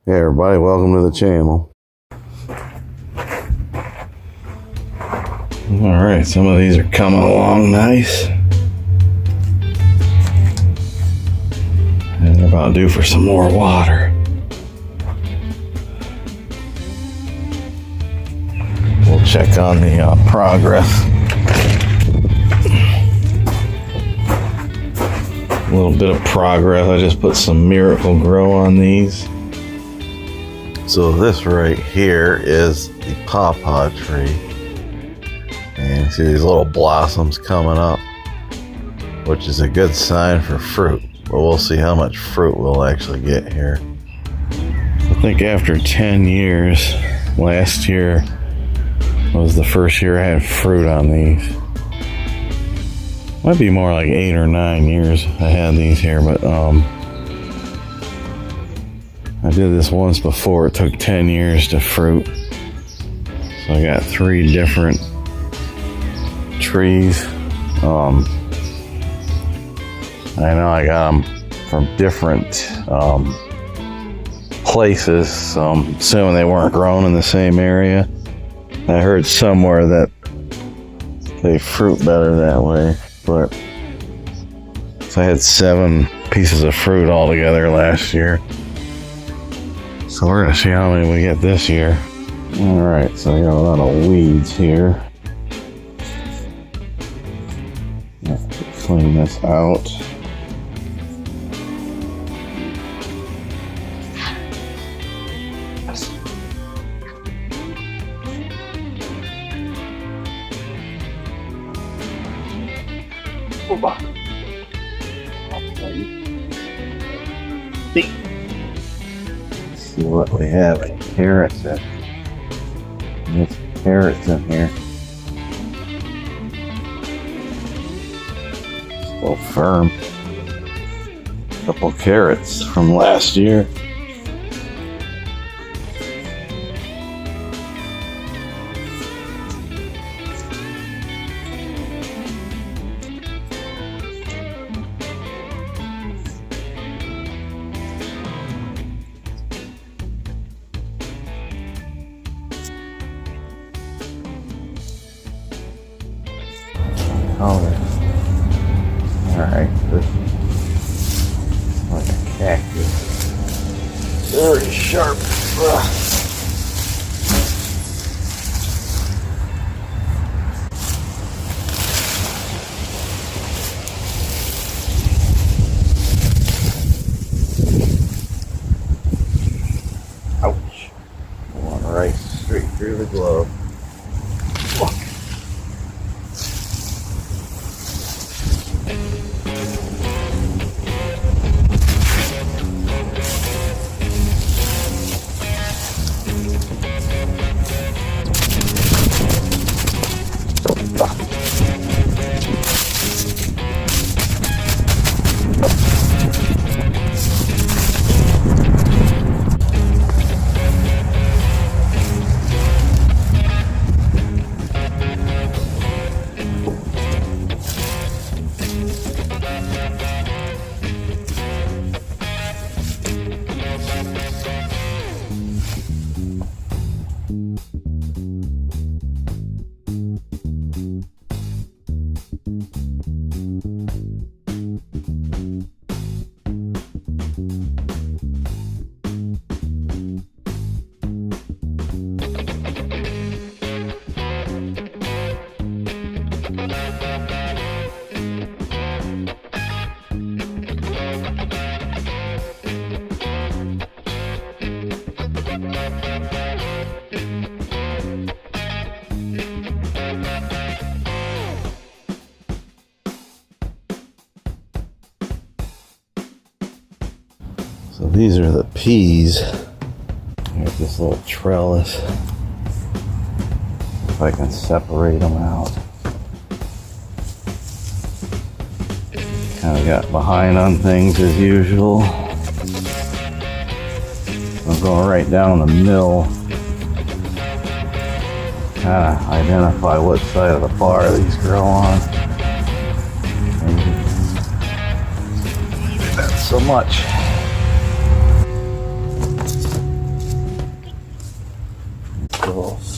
Hey everybody, welcome to the channel. Alright, some of these are coming along nice. And they're about due for some more water. We'll check on the progress. A little bit of progress. I just put some Miracle Grow on these. So this right here is the pawpaw tree. And you see these little blossoms coming up, which is a good sign for fruit. But we'll see how much fruit we'll actually get here. I think after 10 years, last year was the first year I had fruit on these. Might be more like 8 or 9 years I had these here, but I did this once before. It took 10 years to fruit. So I got 3 different trees. I know I got them from different places, so I'm assuming they weren't grown in the same area. I heard somewhere that they fruit better that way, but so I had 7 pieces of fruit all together last year. So we're gonna see how many we get this year. All right, so we got a lot of weeds here. Have to clean this out. See what we have. Carrots in. There's carrots in here. Still firm. Couple carrots from last year. Color. Alright, this is like a cactus. Very sharp. Ouch. One right straight through the glove. So these are the peas. Here's this little trellis. If I can separate them out. Kind of got behind on things as usual. I'm going right down the middle. Kind of identify what side of the bar these grow on. Maybe not so much.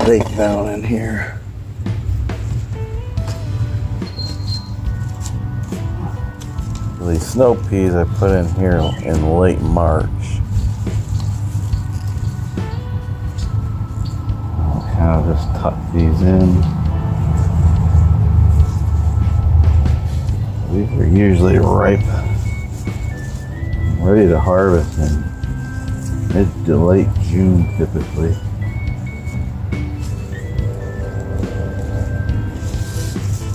stake down in here. These snow peas I put in here in late March. I'll kind of just tuck these in. These are usually ripe, ready to harvest in mid to late June typically.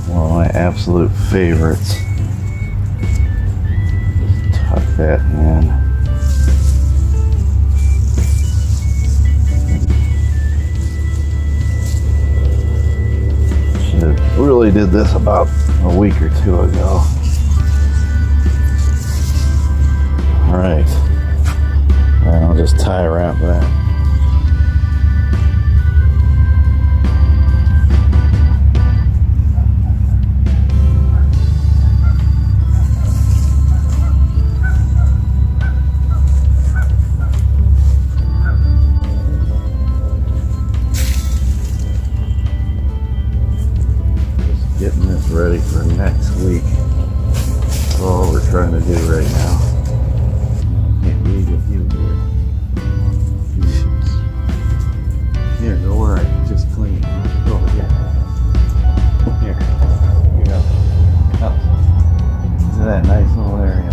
One of my absolute favorites. Tuck that in. Really did this about a week or two ago. All right, and I'll just tie around that. Getting this ready for next week. That's all we're trying to do right now. Can't read with you here. Here, go where I just cleaned. Go over here. Here. Here you go. Up. To that nice little area.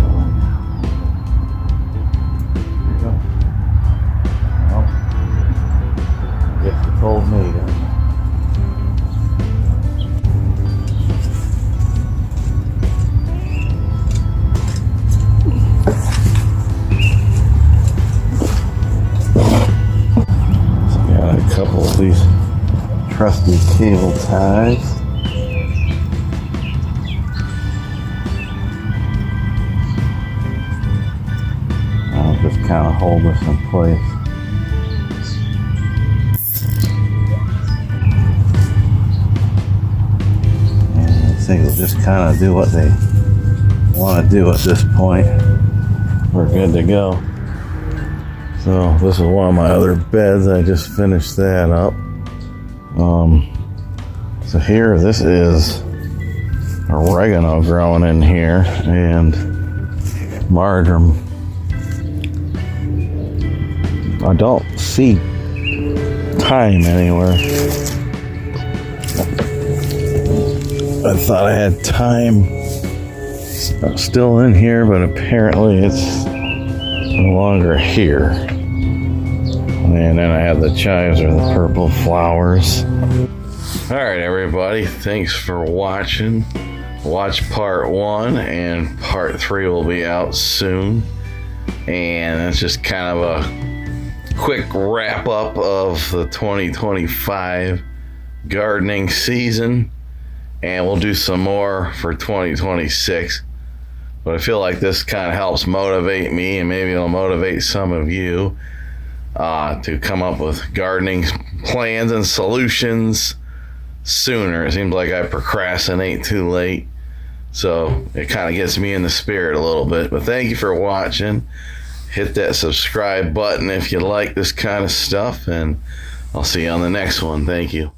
Here you go. Well, I guess you told me to. Couple of these trusty cable ties. I'll just kind of hold this in place. And I think it'll just kind of do what they want to do at this point. We're good to go. So this is one of my other beds. I just finished that up. So here, this is oregano growing in here and marjoram. I don't see thyme anywhere. I thought I had thyme still in here, but apparently it's no longer here. And then I have the chives or the purple flowers. All right, everybody, thanks for watching. Watch part 1 and part 3 will be out soon. And it's just kind of a quick wrap up of the 2025 gardening season. And we'll do some more for 2026. But I feel like this kind of helps motivate me, and maybe it'll motivate some of you to come up with gardening plans and solutions sooner. It seems like I procrastinate too late, so it kind of gets me in the spirit a little bit. But thank you for watching. Hit that subscribe button if you like this kind of stuff, and I'll see you on the next one. Thank you.